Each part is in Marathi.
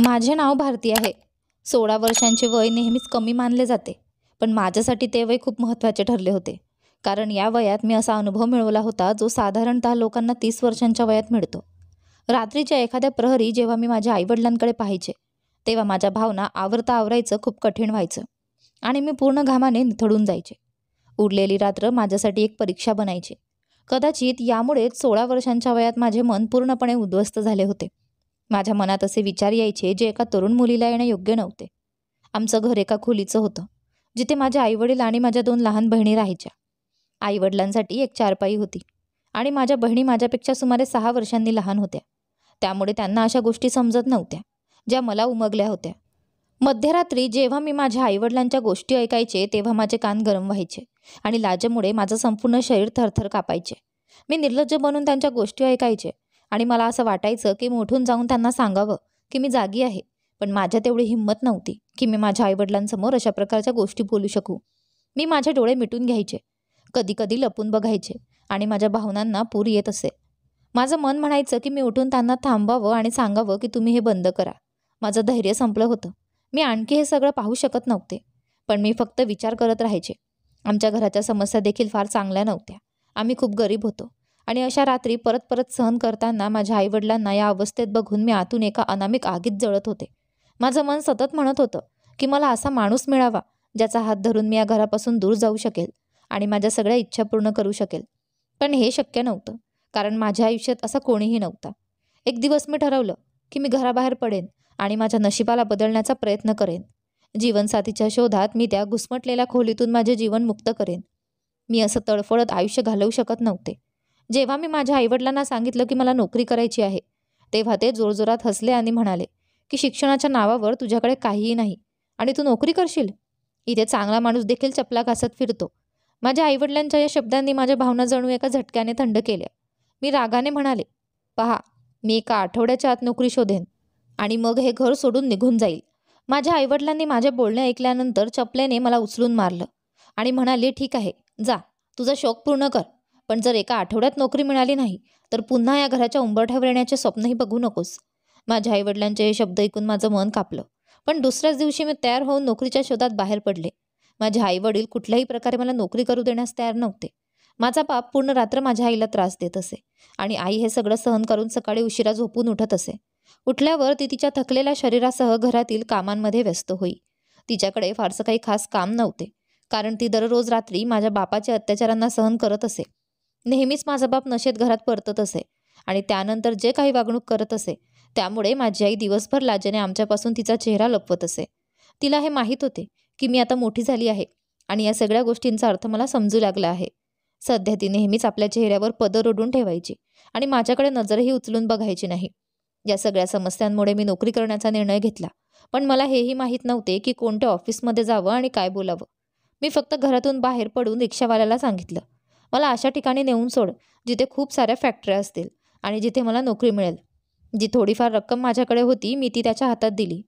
माझे नाव भारती आहे. 16 वर्षांचे वय नेहमीच कमी मानले जाते, पण माझ्यासाठी ते वय खूप महत्त्वाचे ठरले होते. कारण या वयात मी असा अनुभव मिळवला होता जो साधारणतः लोकांना 30 वर्षांच्या वयात मिळतो. रात्रीच्या एखाद्या प्रहरी जेव्हा मी माझ्या आईवडिलांकडे पाहायचे, तेव्हा माझ्या भावना आवरायचं खूप कठीण व्हायचं आणि मी पूर्ण घामाने निथळून जायचे. उरलेली रात्र माझ्यासाठी एक परीक्षा बनायची. कदाचित यामुळेच 16 वर्षांच्या वयात माझे मन पूर्णपणे उद्ध्वस्त झाले होते. माझ्या मनात असे विचार यायचे जे एका तरुण मुलीला येणे योग्य नव्हते. आमचं घर एका खोलीचं होतं, जिथे माझे आईवडील आणि माझ्या 2 लहान बहिणी राहायच्या. आईवडिलांसाठी एक चारपाई होती आणि माझ्या बहिणी माझ्यापेक्षा सुमारे 6 वर्षांनी लहान होत्या. त्यामुळे त्यांना अशा गोष्टी समजत नव्हत्या, ज्या मला उमगल्या होत्या. मध्यरात्री जेव्हा मी माझ्या आईवडिलांच्या गोष्टी ऐकायचे, तेव्हा माझे कान गरम व्हायचे आणि लाजेमुळे माझं संपूर्ण शरीर थरथर कापायचे. मी निर्लज्ज बनून त्यांच्या गोष्टी ऐकायचे आणि मला असं वाटायचं की मी उठून जाऊन त्यांना सांगावं की मी जागी आहे, पण माझ्यात एवढी हिंमत नव्हती की मी माझ्या आईवडिलांसमोर अशा प्रकारच्या गोष्टी बोलू शकू. मी माझे डोळे मिटून घ्यायचे, कधीकधी लपून बघायचे आणि माझ्या भावनांना पूर येत असे. माझं मन म्हणायचं की मी उठून त्यांना थांबावं आणि सांगावं की तुम्ही हे बंद करा. माझं धैर्य संपलं होतं. मी आणखी हे सगळं पाहू शकत नव्हते, पण मी फक्त विचार करत राहायचे. आमच्या घराच्या समस्या देखील फार चांगल्या नव्हत्या. आम्ही खूप गरीब होतो आणि अशा रात्री परत परत सहन करताना माझ्या आईवडिलांना या अवस्थेत बघून मी आतून एका अनामिक आगीत जळत होते. माझं मन सतत म्हणत होतं की मला असा माणूस मिळावा ज्याचा हात धरून मी या घरापासून दूर जाऊ शकेल आणि माझ्या सगळ्या इच्छा पूर्ण करू शकेल. पण हे शक्य नव्हतं, कारण माझ्या आयुष्यात असा कोणीही नव्हता. एक दिवस मी ठरवलं की मी घराबाहेर पडेन आणि माझ्या नशिबाला बदलण्याचा प्रयत्न करेन. जीवनसाथीच्या शोधात मी त्या घुसमटलेल्या खोलीतून माझे जीवन मुक्त करेन. मी असं तडफडत आयुष्य घालवू शकत नव्हते. जेव्हा मी माझ्या आईवडिलांना सांगितलं की मला नोकरी करायची आहे, तेव्हा ते जोरजोरात हसले आणि म्हणाले की शिक्षणाच्या नावावर तुझ्याकडे काहीही नाही आणि तू नोकरी करशील? इथे चांगला माणूस देखील चपला घासत फिरतो. माझ्या आईवडिलांच्या या शब्दांनी माझ्या भावना जणू एका झटक्याने थंड केल्या. मी रागाने म्हणाले, पहा, मी एका आठवड्याच्या आत नोकरी शोधेन आणि मग हे घर सोडून निघून जाईल. माझ्या आईवडिलांनी माझे बोलणे ऐकल्यानंतर चपलेने मला उचलून मारलं आणि म्हणाले, ठीक आहे, जा, तुझा शौक पूर्ण कर, पण जर एका आठवड्यात नोकरी मिळाली नाही तर पुन्हा या घराच्या उंबरठ्यावर येण्याचे स्वप्नही बघू नकोस. माझ्या आईवडिलांचे हे शब्द ऐकून माझं मन कापलं. पण दुसऱ्याच दिवशी मी तयार होऊन नोकरीच्या शोधात बाहेर पडले. माझे आईवडील कुठल्याही प्रकारे मला नोकरी करू देण्यास तयार नव्हते. माझा बाप पूर्ण रात्र माझ्या आईला त्रास देत असे आणि आई हे सगळं सहन करून सकाळी उशिरा झोपून उठत असे. उठल्यावर ती तिच्या थकलेल्या शरीरासह घरातील कामांमध्ये व्यस्त होई. तिच्याकडे फारसं काही खास काम नव्हते, कारण ती दररोज रात्री माझ्या बापाच्या अत्याचारांना सहन करत असे. नेहमीच माझा बाप नशेत घरात परतत असे आणि त्यानंतर जे काही वागणूक करत असे, त्यामुळे माझी आई दिवसभर लाजेने आमच्यापासून तिचा चेहरा लपवत असे. तिला हे माहीत होते की मी आता मोठी झाली आहे आणि या सगळ्या गोष्टींचा अर्थ मला समजू लागला आहे. सध्या ती नेहमीच आपल्या चेहऱ्यावर पदर ओढून ठेवायची आणि माझ्याकडे नजरही उचलून बघायची नाही. या सगळ्या समस्यांमुळे मी नोकरी करण्याचा निर्णय घेतला, पण मला हेही माहीत नव्हते की कोणत्या ऑफिसमध्ये जावं आणि काय बोलावं. मी फक्त घरातून बाहेर पडून रिक्षावाल्याला सांगितलं, मला अशा ठिकाणी नेऊन सोड जिथे खूप साऱ्या फॅक्टऱ्या असतील आणि जिथे मला नोकरी मिळेल. जी थोडीफार रक्कम माझ्याकडे होती मी ती त्याच्या हातात दिली.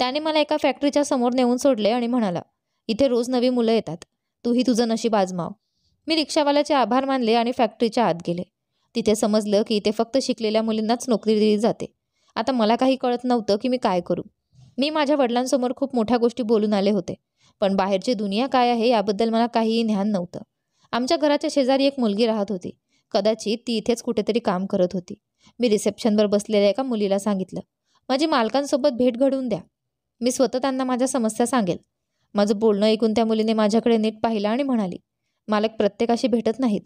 त्याने मला एका फॅक्टरीच्या समोर नेऊन सोडले आणि म्हणाला, इथे रोज नवी मुलं येतात, तूही तुझं नशीब आजमाव. मी रिक्षावाल्याचे आभार मानले आणि फॅक्टरीच्या आत गेले. तिथे समजलं की इथे फक्त शिकलेल्या मुलींनाच नोकरी दिली जाते. आता मला काही कळत नव्हतं की मी काय करू. मी माझ्या वडिलांसमोर खूप मोठ्या गोष्टी बोलून आले होते, पण बाहेरची दुनिया काय आहे याबद्दल मला काहीही ज्ञान नव्हतं. आमच्या घराच्या शेजारी एक मुलगी राहत होती. कदाचित ती इथेच कुठेतरी काम करत होती. मी रिसेप्शनवर बसलेल्या एका मुलीला सांगितलं, माझी मालकांसोबत भेट घडवून द्या. मी स्वतः त्यांना माझ्या समस्या सांगेल. माझं बोलणं ऐकून त्या मुलीने माझ्याकडे नीट पाहिलं आणि म्हणाली, मालक प्रत्येकाशी भेटत नाहीत.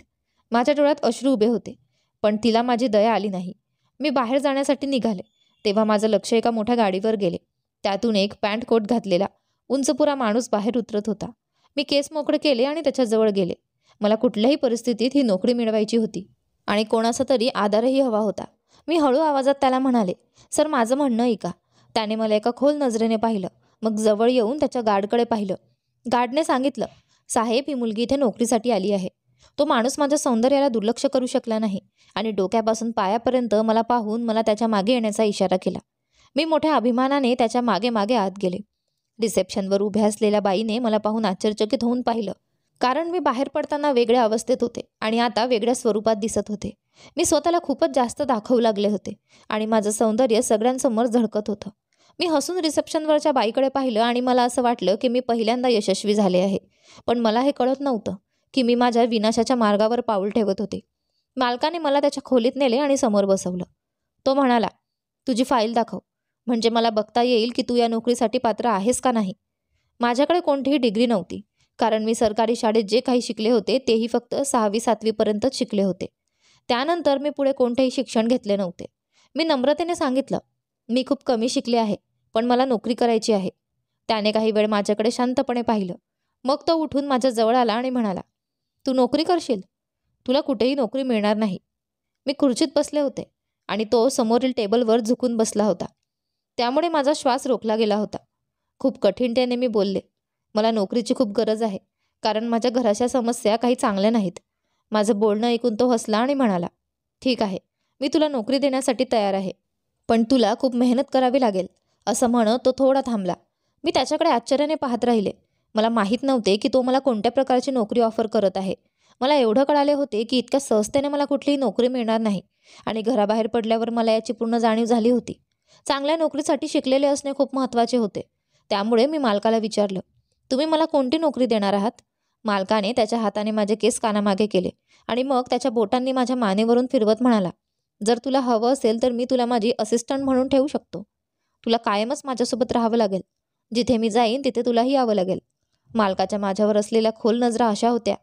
माझ्या डोळ्यात अश्रू उभे होते, पण तिला माझी दया आली नाही. मी बाहेर जाण्यासाठी निघाले तेव्हा माझं लक्ष एका मोठ्या गाडीवर गेले. त्यातून एक पॅन्ट कोट घातलेला उंचपुरा माणूस बाहेर उतरत होता. मी केस मोकळे केले आणि त्याच्याजवळ गेले. मला कुठल्याही परिस्थितीत ही नोकरी मिळवायची होती आणि कोणाचा तरी आधारही हवा होता. मी हळू आवाजात त्याला म्हणाले, सर, माझं म्हणणं ऐका. त्याने मला एका खोल नजरेने पाहिलं, मग जवळ येऊन त्याच्या गार्डकडे पाहिलं. गार्डने सांगितलं, साहेब, ही मुलगी इथे नोकरीसाठी आली आहे. तो माणूस माझ्या सौंदर्याला दुर्लक्ष करू शकला नाही आणि डोक्यापासून पायापर्यंत मला पाहून मला त्याच्या मागे येण्याचा इशारा केला. मी मोठ्या अभिमानाने त्याच्या मागे मागे आत गेले. रिसेप्शनवर उभ्या असलेल्या बाईने मला पाहून आश्चर्यचकित होऊन पाहिलं, कारण मी बाहेर पडताना वेगळ्या अवस्थेत होते आणि आता वेगळ्या स्वरूपात दिसत होते. मी स्वतःला खूपच जास्त दाखवू लागले होते आणि माझं सौंदर्य सगळ्यांसमोर झळकत होतं. मी हसून रिसेप्शनवरच्या बाईकडे पाहिलं आणि मला असं वाटलं की मी पहिल्यांदा यशस्वी झाले आहे. पण मला हे कळत नव्हतं की मी माझ्या विनाशाच्या मार्गावर पाऊल ठेवत होते. मालकाने मला त्याच्या खोलीत नेले आणि समोर बसवलं. तो म्हणाला, तुझी फाईल दाखव, म्हणजे मला बघता येईल की तू या नोकरीसाठी पात्र आहेस का नाही. माझ्याकडे कोणतीही डिग्री नव्हती, कारण मी सरकारी शाळेत जे काही शिकले होते तेही फक्त 6वी-7वी पर्यंतच शिकले होते. त्यानंतर मी पुढे कोणतेही शिक्षण घेतले नव्हते. मी नम्रतेने सांगितलं, मी खूप कमी शिकले आहे, पण मला नोकरी करायची आहे. त्याने काही वेळ माझ्याकडे शांतपणे पाहिलं. मग तो उठून माझ्या जवळ आला आणि म्हणाला, तू नोकरी करशील? तुला कुठेही नोकरी मिळणार नाही. मी खुर्चीत बसले होते आणि तो समोरील टेबलवर झुकून बसला होता. त्यामुळे माझा श्वास रोखला गेला होता. खूप कठीणतेने मी बोलले, मला नोकरीची खूप गरज आहे, कारण माझ्या घराच्या समस्या काही चांगल्या नाहीत. माझं बोलणं ऐकून तो हसला आणि म्हणाला, ठीक आहे, मी तुला नोकरी देण्यासाठी तयार आहे, पण तुला खूप मेहनत करावी लागेल. असं म्हणत तो थोडा थांबला. मी त्याच्याकडे आश्चर्याने पाहत राहिले. मला माहीत नव्हते की तो मला कोणत्या प्रकारची नोकरी ऑफर करत आहे. मला एवढं कळाले होते की इतक्या सहजतेने मला कुठलीही नोकरी मिळणार नाही, आणि घराबाहेर पडल्यावर मला याची पूर्ण जाणीव झाली होती. चांगल्या नोकरीसाठी शिकलेले असणे खूप महत्त्वाचे होते. त्यामुळे मी मालकाला विचारलं, तुम्ही मला कोणती नोकरी देणार आहात? मालकाने त्याच्या हाताने माझे केस कानामागे केले आणि मग त्याच्या बोटांनी माझ्या मानेवरून फिरवत म्हणाला, जर तुला हवं असेल तर मी तुला माझी असिस्टंट म्हणून ठेवू शकतो. तुला कायमच माझ्यासोबत राहावं लागेल. जिथे मी जाईन तिथे तुलाही यावं लागेल. मालकाच्या माझ्यावर असलेल्या खोल नजरा अशा होत्या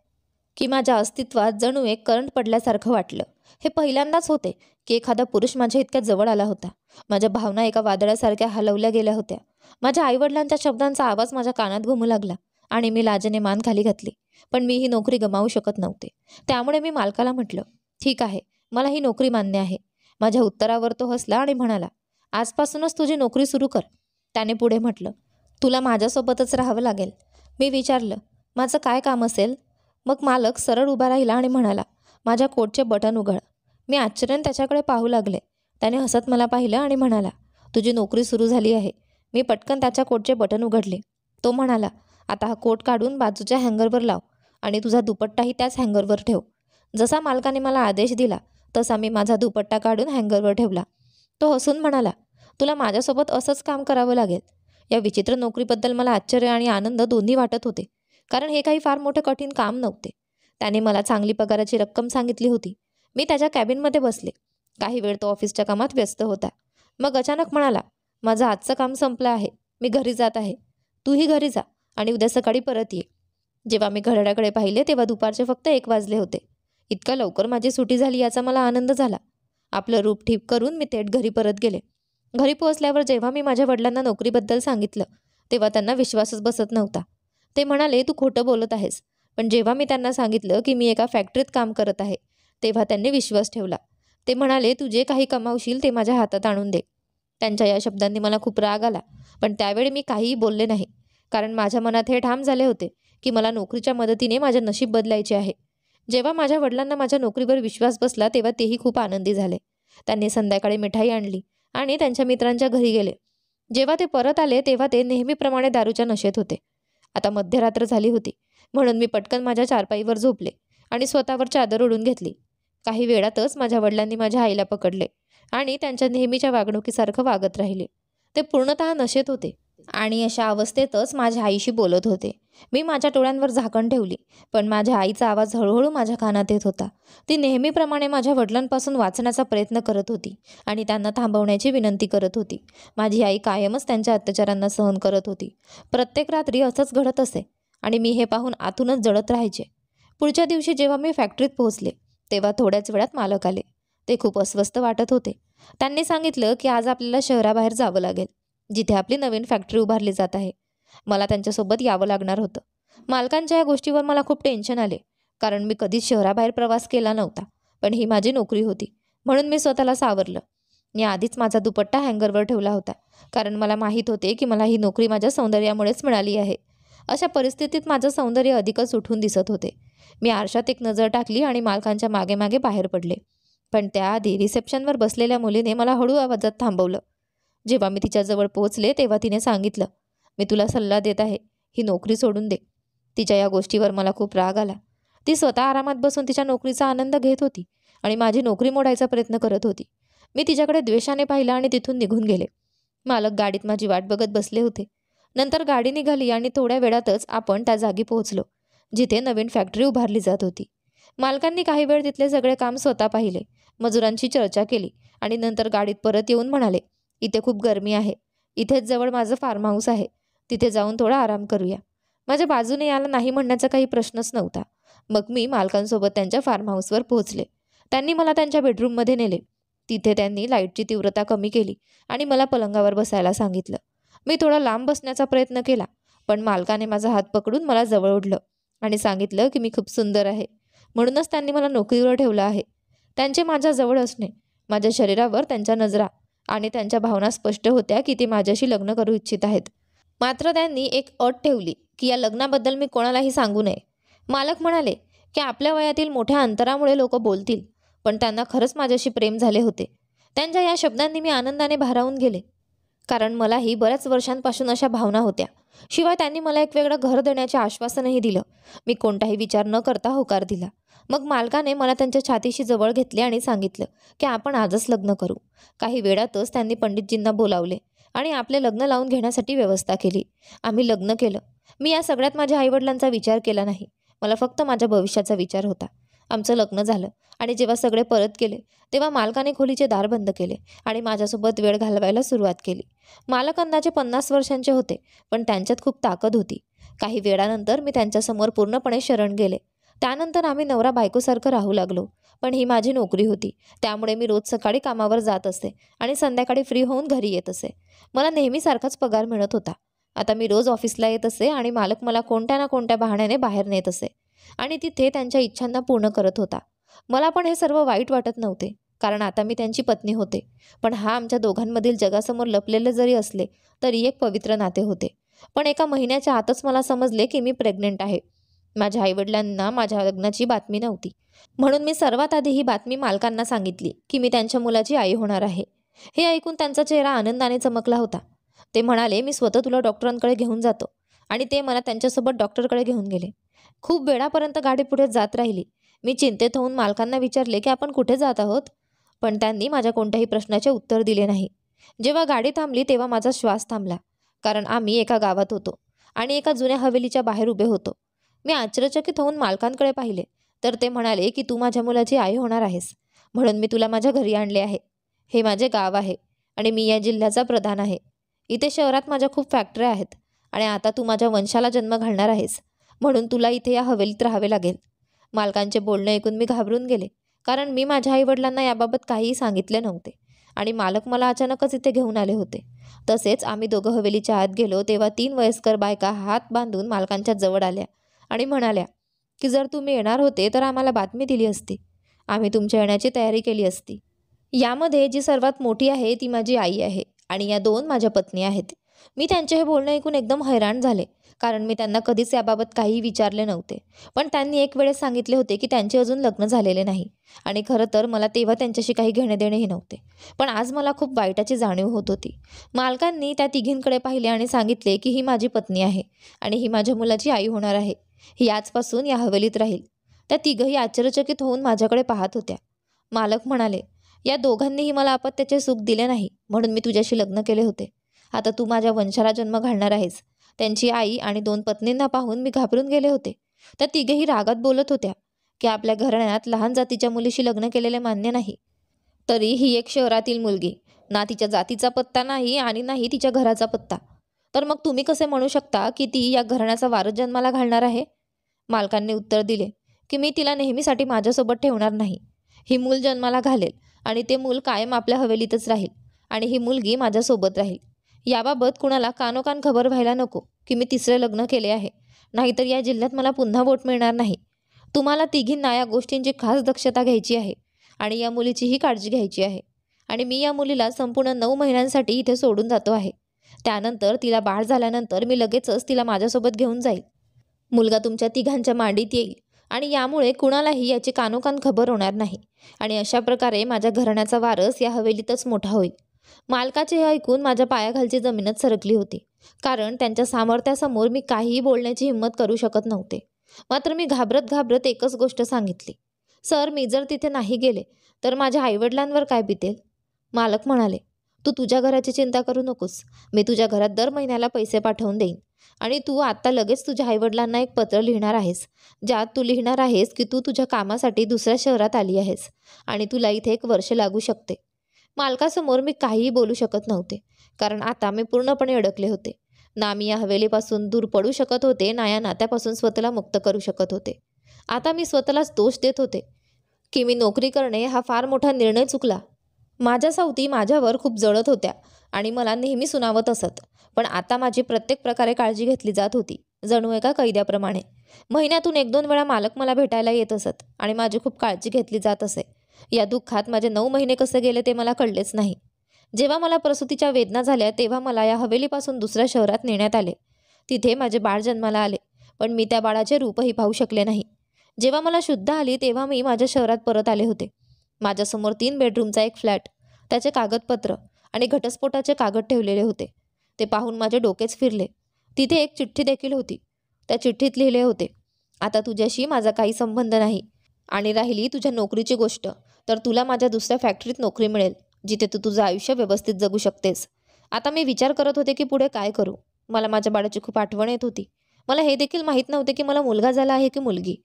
की माझ्या अस्तित्वात जणू एक करंट पडल्यासारखं वाटलं. हे पहिल्यांदाच होते की एखादा पुरुष माझ्या इतक्या जवळ आला होता. माझ्या भावना एका वादळासारख्या हलवल्या गेल्या होत्या. माझ्या आईवडिलांच्या शब्दांचा आवाज माझ्या कानात घुमू लागला आणि मी लाजेने मान खाली घातली. पण मी ही नोकरी गमावू शकत नव्हते. त्यामुळे मी मालकाला म्हटलं, ठीक आहे, मला ही नोकरी मान्य आहे. माझ्या उत्तरावर तो हसला आणि म्हणाला, आजपासूनच तुझी नोकरी सुरू कर. त्याने पुढे म्हटलं, तुला माझ्यासोबतच राहावं लागेल. मी विचारलं, माझं काय काम असेल? मग मालक सरळ उभा राहिला आणि म्हणाला, माझ्या कोटचे बटन उघड. मी आश्चर्याने त्याच्याकडे पाहू लागले. त्याने हसत मला पाहिलं आणि म्हणाला, तुझी नोकरी सुरू झाली आहे. मी पटकन त्याच्या कोटचे बटन उघडले. तो म्हणाला, आता हा कोट काढून बाजूच्या हँगरवर लाव आणि तुझा दुपट्टाही त्याच हँगरवर ठेव. जसा मालकाने मला आदेश दिला तसा मी माझा दुपट्टा काढून हँगरवर ठेवला. तो हसून म्हणाला, तुला माझ्यासोबत असंच काम करावं लागेल. या विचित्र नोकरीबद्दल मला आश्चर्य आणि आनंद दोन्ही वाटत होते, कारण हे काही फार मोठे कठीण काम नव्हते. त्याने मला चांगली पगाराची रक्कम सांगितली होती. मी त्याच्या कॅबिनमध्ये बसले. काही वेळ तो ऑफिसच्या कामात व्यस्त होता. मग अचानक म्हणाला, माझं आजचं काम संपलं आहे. मी घरी जात आहे. तूही घरी जा आणि उद्या सकाळी परत ये. जेव्हा मी घड्याळाकडे पाहिले तेव्हा दुपारचे फक्त 1 वाजले होते. इतक्या लवकर माझी सुटी झाली याचा मला आनंद झाला. आपलं रूप ठीक करून मी थेट घरी परत गेले. घरी पोहोचल्यावर जेव्हा मी माझ्या वडिलांना नोकरीबद्दल सांगितलं तेव्हा त्यांना विश्वासच बसत नव्हता. ते म्हणाले, तू खोटं बोलत आहेस. पण जेव्हा मी त्यांना सांगितलं की मी एका फॅक्टरीत काम करत आहे तेव्हा त्यांनी विश्वास ठेवला. ते म्हणाले, तू जे काही कमावशील ते माझ्या हातात आणून दे. त्यांच्या या शब्दांनी मला खूप राग आला, पण त्यावेळी मी काहीही बोलले नाही, कारण माझ्या मनात हे ठाम झाले होते की मला नोकरीच्या मदतीने माझे नशीब बदलायचे आहे. जेव्हा माझ्या वडिलांना माझ्या नोकरीवर विश्वास बसला तेव्हा तेही खूप आनंदी झाले. त्यांनी संध्याकाळी मिठाई आणली आणि त्यांच्या मित्रांच्या घरी गेले. जेव्हा ते परत आले तेव्हा ते नेहमीप्रमाणे दारूच्या नशेत होते. आता मध्यरात्र झाली होती, म्हणून मी पटकन माझ्या चारपाईवर झोपले आणि स्वतःवर चादर ओढून घेतली. काही वेळातच माझ्या वडिलांनी माझ्या आईला पकडले आणि त्यांच्या नेहमीच्या वागणुकीसारखं वागत राहिले. ते पूर्णतः नशेत होते आणि अशा अवस्थेतच माझ्या आईशी बोलत होते. मी माझ्या डोळ्यांवर झाकण ठेवली, पण माझ्या आईचा आवाज हळूहळू माझ्या कानात येत होता. ती नेहमीप्रमाणे माझ्या वडिलांपासून वाचण्याचा प्रयत्न करत होती आणि त्यांना थांबवण्याची विनंती करत होती. माझी आई कायमच त्यांच्या अत्याचारांना सहन करत होती. प्रत्येक रात्री असंच घडत असे आणि मी हे पाहून आतूनच जळत राहायचे. पुढच्या दिवशी जेव्हा मी फॅक्टरीत पोहोचले तेव्हा थोड्याच वेळात मालक आले. ते खूप अस्वस्थ वाटत होते. त्यांनी सांगितलं की आज आपल्याला शहराबाहेर जावं लागेल, जिथे आपली नवीन फॅक्टरी उभारली जात आहे. मला त्यांच्यासोबत यावं लागणार होतं. मालकांच्या या गोष्टीवर मला खूप टेन्शन आले, कारण मी कधीच शहराबाहेर प्रवास केला नव्हता. पण ही माझी नोकरी होती, म्हणून मी स्वतःला सावरलं. मी आधीच माझा दुपट्टा हँगरवर ठेवला होता, कारण मला माहीत होते की मला ही नोकरी माझ्या सौंदर्यामुळेच मिळाली आहे. अशा परिस्थितीत माझं सौंदर्य अधिकच उठून दिसत होते. मी आरशात एक नजर टाकली आणि मालकांच्या मागे मागे बाहेर पडले. पण त्याआधी रिसेप्शनवर बसलेल्या मुलीने मला हळू आवाजात थांबवलं. जेव्हा मी तिच्याजवळ पोहोचले तेव्हा तिने सांगितलं, मी तुला सल्ला देत आहे, ही नोकरी सोडून दे. तिच्या या गोष्टीवर मला खूप राग आला. ती स्वतः आरामात बसून तिच्या नोकरीचा आनंद घेत होती आणि माझी नोकरी मोडायचा प्रयत्न करत होती. मी तिच्याकडे द्वेषाने पाहिलं आणि तिथून निघून गेले. मालक गाडीत माझी वाट बघत बसले होते. नंतर गाडी निघाली आणि थोड्या वेळातच आपण त्या जागी पोहोचलो जिथे नवीन फॅक्टरी उभारली जात होती. मालकांनी काही वेळ तिथले सगळे काम स्वतः पाहिले, मजुरांशी चर्चा केली आणि नंतर गाडीत परत येऊन म्हणाले, इथे खूप गरमी आहे. इथेच जवळ माझं फार्म हाऊस आहे. तिथे जाऊन थोडा आराम करूया. माझ्या बाजूने याला नाही म्हणण्याचा काही प्रश्नच नव्हता. मग मी मालकांसोबत त्यांच्या फार्म हाऊसवर पोहोचले. त्यांनी मला त्यांच्या बेडरूममध्ये नेले. तिथे त्यांनी लाईटची तीव्रता कमी केली आणि मला पलंगावर बसायला सांगितलं. मी थोडा लांब बसण्याचा प्रयत्न केला, पण मालकाने माझा हात पकडून मला जवळ ओढलं आणि सांगितलं की मी खूप सुंदर आहे, म्हणूनच त्यांनी मला नोकरीवर ठेवलं आहे. त्यांचे माझ्या जवळ असणे, माझ्या शरीरावर त्यांच्या नजरा आणि त्यांच्या भावना स्पष्ट होत्या की ते माझ्याशी लग्न करू इच्छित आहेत. मात्र त्यांनी एक अट ठेवली की या लग्नाबद्दल मी कोणालाही सांगू नये. मालक म्हणाले की आपल्या वयातील मोठ्या अंतरामुळे लोक बोलतील, पण त्यांना खरंच माझ्याशी प्रेम झाले होते. त्यांच्या या शब्दांनी मी आनंदाने भारावून गेले, कारण मलाही बऱ्याच वर्षांपासून अशा भावना होत्या. शिवाय त्यांनी मला एक वेगळं घर देण्याचे आश्वासनही दिलं. मी कोणताही विचार न करता होकार दिला. मग मालकाने मला त्यांच्या छातीशी जवळ घेतले आणि सांगितलं की आपण आजच लग्न करू. काही वेळातच त्यांनी पंडितजींना बोलावले आणि आपले लग्न लावून घेण्यासाठी व्यवस्था केली. आम्ही लग्न केलं. मी या सगळ्यात माझ्या आईवडिलांचा विचार केला नाही. मला फक्त माझ्या भविष्याचा विचार होता. आमचं लग्न झालं आणि जेव्हा सगळे परत गेले तेव्हा मालकाने खोलीचे दार बंद केले आणि माझ्यासोबत वेळ घालवायला सुरुवात केली. मालक अंदाजे 50 वर्षांचे होते, पण त्यांच्यात खूप ताकद होती. काही वेळानंतर मी त्यांच्यासमोर पूर्णपणे शरण गेले. त्यानंतर आम्ही नवरा बायकोसारखं राहू लागलो. पण ही माझी नोकरी होती, त्यामुळे मी रोज सकाळी कामावर जात असे आणि संध्याकाळी फ्री होऊन घरी येत असे. मला नेहमीसारखाच पगार मिळत होता. आता मी रोज ऑफिसला येत असे आणि मालक मला कोणत्या ना कोणत्या बहाण्याने बाहेर नेत असे आणि तिथे त्यांच्या इच्छांना पूर्ण करत होता. मला पण हे सर्व वाईट वाटत नव्हते, कारण आता मी त्यांची पत्नी होते. पण हा आमच्या दोघांमधील जगासमोर लपलेले जरी असले तरी एक पवित्र नाते होते. पण एका महिन्याच्या आतच मला समजले की मी प्रेग्नेंट आहे. माझ्या आईवडिलांना माझ्या लग्नाची बातमी नव्हती, म्हणून मी सर्वात आधी ही बातमी मालकांना सांगितली की मी त्यांच्या मुलाची आई होणार आहे. हे ऐकून त्यांचा चेहरा आनंदाने चमकला होता. ते म्हणाले, मी स्वतः तुला डॉक्टरांकडे घेऊन जातो. आणि ते मला त्यांच्यासोबत डॉक्टरकडे घेऊन गेले. खूप वेळापर्यंत गाडी पुढे जात राहिली. मी चिंतेत होऊन मालकांना विचारले की आपण कुठे जात आहोत, पण त्यांनी माझ्या कोणत्याही प्रश्नाचे उत्तर दिले नाही. जेव्हा गाडी थांबली तेव्हा माझा श्वास थांबला, कारण आम्ही एका गावात होतो आणि एका जुन्या हवेलीच्या बाहेर उभे होतो. मी आश्चर्यचकित होऊन मालकांकडे पाहिले तर ते म्हणाले की तू माझ्या मुलाची आई होणार आहेस, म्हणून मी तुला माझ्या घरी आणले आहे. हे माझे गाव आहे आणि मी या जिल्ह्याचा प्रधान आहे. इथे शहरात माझ्या खूप फॅक्टऱ्या आहेत आणि आता तू माझ्या वंशाला जन्म घालणार आहेस, म्हणून तुला इथे या हवेलीत राहावे लागेल. मालकांचे बोलणे ऐकून मी घाबरून गेले, कारण मी माझ्या आईवडिलांना याबाबत काहीही सांगितले नव्हते आणि मालक मला अचानकच इथे घेऊन आले होते. तसेच आम्ही दोघं हवेलीच्या आत गेलो तेव्हा 3 वयस्कर बायका हात बांधून मालकांच्या जवळ आल्या आणि म्हणाल्या की जर तुम्ही येणार होते तर आम्हाला बातमी दिली असती. आम्ही तुमच्या येण्याची तयारी केली असती. यामध्ये जी सर्वात मोठी आहे ती माझी आई आहे आणि या 2 माझ्या पत्नी आहेत. मी त्यांचे हे बोलणे ऐकून एकदम हैराण झाले, कारण मी त्यांना कधीच याबाबत काहीही विचारले नव्हते. पण त्यांनी एक वेळेस सांगितले होते की त्यांचे अजून लग्न झालेले नाही आणि खरं तर मला तेव्हा त्यांच्याशी काही घेणेदेणेही नव्हते. पण आज मला खूप वाईटाची जाणीव होत होती. मालकांनी त्या तिघींकडे पाहिले आणि सांगितले की ही माझी पत्नी आहे आणि ही माझ्या मुलाची आई होणार आहे. ही आजपासून या हवेलीत राहील. त्या तिघही आश्चर्यचकित होऊन माझ्याकडे पाहत होत्या. मालक म्हणाले, या दोघांनीही मला अपत्याचे सुख दिले नाही, म्हणून मी तुझ्याशी लग्न केले होते. आता तू माझ्या वंशाला जन्म घालणार आहेस. त्यांची आई आणि 2 पत्नींना पाहून मी घाबरून गेले होते. त्या तिघेही रागात बोलत होत्या की आपल्या घराण्यात लहान जातीच्या मुलीशी लग्न केलेले मान्य नाही. तरी ही एक शहरातील मुलगी, ना तिच्या जातीचा पत्ता नाही आणि नाही तिच्या घराचा पत्ता. तर मग तुम्ही कसे म्हणू शकता की ती या घराण्याचा वारस जन्माला घालणार आहे? मालकांनी उत्तर दिले की मी तिला नेहमीसाठी माझ्यासोबत ठेवणार नाही. ही मूल जन्माला घालेल आणि ते मूल कायम आपल्या हवेलीतच राहील आणि ही मुलगी माझ्यासोबत राहील. याबाबत कुणाला कानोकान खबर व्हायला नको की मी 3रे लग्न केले आहे, नाहीतर या जिल्ह्यात मला पुन्हा वोट मिळणार नाही. तुम्हाला तिघींना या गोष्टींची खास दक्षता घ्यायची आहे आणि या मुलीचीही काळजी घ्यायची आहे. आणि मी या मुलीला संपूर्ण 9 महिन्यांसाठी इथे सोडून जातो आहे. त्यानंतर तिला बाळ झाल्यानंतर मी लगेचच तिला माझ्यासोबत घेऊन जाईल. मुलगा तुमच्या तिघांच्या मांडीत येईल आणि यामुळे कुणालाही याची कानोकान खबर होणार नाही आणि अशा प्रकारे माझ्या घराण्याचा वारस या हवेलीतच मोठा होईल. मालकाचे हे ऐकून माझ्या पायाखालची जमीनच सरकली होती, कारण त्यांच्या सामर्थ्यासमोर मी काहीही बोलण्याची हिंमत करू शकत नव्हते. मात्र मी घाबरत घाबरत एकच गोष्ट सांगितली, सर मी जर तिथे नाही गेले तर माझ्या आईवडिलांवर काय बितेल? मालक म्हणाले, तू तुझ्या घराची चिंता करू नकोस. मी तुझ्या घरात दर महिन्याला पैसे पाठवून देईन. आणि तू आत्ता लगेच तुझ्या आईवडिलांना एक पत्र लिहिणार आहेस, ज्यात तू लिहिणार आहेस की तू तुझ्या कामासाठी दुसऱ्या शहरात आली आहेस आणि तुला इथे 1 वर्ष लागू शकते. मालकासमोर मी काहीही बोलू शकत नव्हते, कारण आता मी पूर्णपणे अडकले होते. ना मी या हवेलीपासून दूर पडू शकत होते, ना या नात्यापासून स्वतःला मुक्त करू शकत होते. आता मी स्वतःलाच दोष देत होते की मी नोकरी करणे हा फार मोठा निर्णय चुकला. माझ्या सावती माझ्यावर खूप जळत होत्या आणि मला नेहमी सुनावत असत. पण आता माझी प्रत्येक प्रकारे काळजी घेतली जात होती, जणू एका कैद्याप्रमाणे. महिन्यातून 1-2 वेळा मालक मला भेटायला येत असत आणि माझी खूप काळजी घेतली जात असे. या दुःखात माझे 9 महिने कसे गेले ते मला कळलेच नाही. जेव्हा मला प्रसूतीच्या वेदना झाल्या तेव्हा मला या हवेलीपासून दुसऱ्या शहरात नेण्यात आले. तिथे माझे बाळ जन्माला आले, पण मी त्या बाळाचे रूपही पाहू शकले नाही. जेव्हा मला शुद्ध आली तेव्हा मी माझ्या शहरात परत आले होते. माझ्यासमोर 3 बेडरूमचा एक फ्लॅट, त्याचे कागदपत्र आणि घटस्फोटाचे कागद ठेवलेले होते. ते पाहून माझे डोकेच फिरले. तिथे एक चिठ्ठी देखील होती. त्या चिठ्ठीत लिहिले होते, आता तुझ्याशी माझा काही संबंध नाही आणि राहिली तुझ्या नोकरीची गोष्ट, तर तुला माझ्या दुसऱ्या फॅक्टरीत नोकरी मिळेल, जिथे तू तुझं आयुष्य व्यवस्थित जगू शकतेस. आता मी विचार करत होते की पुढे काय करू. मला माझ्या बाळाची खूप आठवण येत होती. मला हे देखील माहीत नव्हते की मला मुलगा झाला आहे की मुलगी.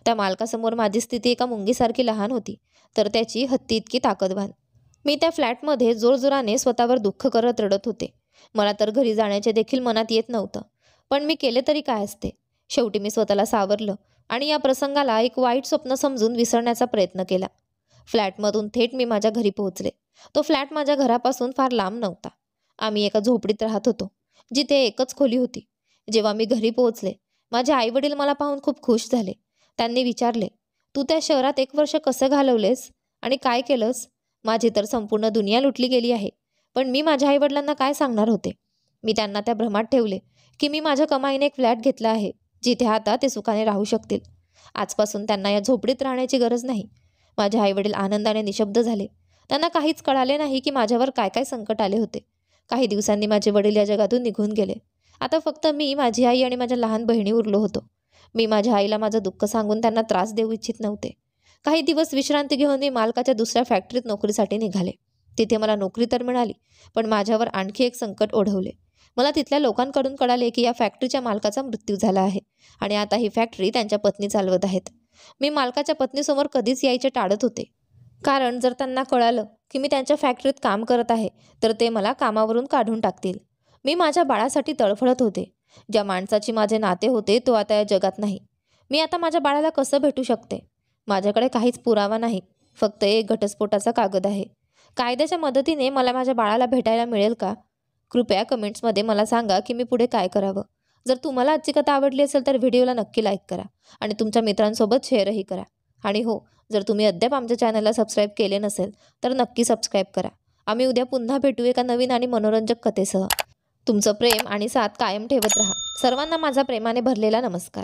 त्या मालकासमोर माझी स्थिती एका मुंगीसारखी लहान होती, तर त्याची हत्ती इतकी ताकदवान. मी त्या फ्लॅटमध्ये जोरजोराने स्वतःवर दुःख करत रडत होते. मला तर घरी जाण्याचे देखील मनात येत नव्हतं. पण मी केले तरी काय असते. शेवटी मी स्वतःला सावरलं आणि या प्रसंगाला एक वाईट स्वप्न समजून विसरण्याचा प्रयत्न केला. फ्लॅटमधून थेट मी माझ्या घरी पोहोचले. तो फ्लॅट माझ्या घरापासून फार लांब नव्हता. आम्ही एका झोपडीत राहत होतो, जिथे एकच खोली होती. जेव्हा मी घरी पोहोचले, माझे आईवडील मला पाहून खूप खुश झाले. त्यांनी विचारले, तू त्या शहरात 1 वर्ष कसं घालवलेस आणि काय केलंस? माझी तर संपूर्ण दुनिया लुटली गेली आहे. पण मी माझ्या आईवडिलांना काय सांगणार होते. मी त्यांना त्या भ्रमात ठेवले की मी माझ्या कमाईने एक फ्लॅट घेतला आहे, जिथे आता ते सुखाने राहू शकतील. आजपासून त्यांना या झोपडीत राहण्याची गरज नाही. माझे आईवडील आनंदाने निशब्द झाले. त्यांना काहीच कळाले नाही की माझ्यावर काय काय संकट आले होते. काही दिवसांनी माझे वडील या जगातून निघून गेले. आता फक्त मी, माझी आई आणि माझ्या लहान बहिणी उरलो होतो. मी माझ्या आईला माझं दुःख सांगून त्यांना त्रास देऊ इच्छित नव्हते. काही दिवस विश्रांती घेऊन मी मालकाच्या दुसऱ्या फॅक्टरीत नोकरीसाठी निघाले. तिथे मला नोकरी तर मिळाली, पण माझ्यावर आणखी एक संकट ओढवले. मला तिथल्या लोकांकडून कळाले की या फॅक्टरीच्या मालकाचा मृत्यू झाला आहे आणि आता ही फॅक्टरी त्यांच्या पत्नी चालवत आहेत. मी मालकाच्या पत्नीसमोर कधीच यायचे टाळत होते, कारण जर त्यांना कळालं की मी त्यांच्या फॅक्टरीत काम करत आहे, तर ते मला कामावरून काढून टाकतील. मी माझ्या बाळासाठी तळफळत होते. ज्या माणसाची माझे नाते होते, तो आता या जगात नाही. मी आता माझ्या बाळाला कसं भेटू शकते? माझ्याकडे काहीच पुरावा नाही, फक्त एक घटस्फोटाचा कागद आहे. कायद्याच्या मदतीने मला माझ्या बाळाला भेटायला मिळेल का? कृपया कमेंट्समध्ये मला सांगा की मी पुढे काय करावं. जर तुम्हाला आजची कथा आवडली असेल तर व्हिडिओला नक्की लाईक करा आणि तुमच्या मित्रांसोबत शेअरही करा. आणि हो, जर तुम्ही अद्याप आमच्या चॅनलला सबस्क्राईब केले नसेल तर नक्की सबस्क्राईब करा. आम्ही उद्या पुन्हा भेटू एका नवीन आणि मनोरंजक कथेसह. तुमचं प्रेम आणि साथ कायम ठेवत राहा. सर्वांना माझा प्रेमाने भरलेला नमस्कार.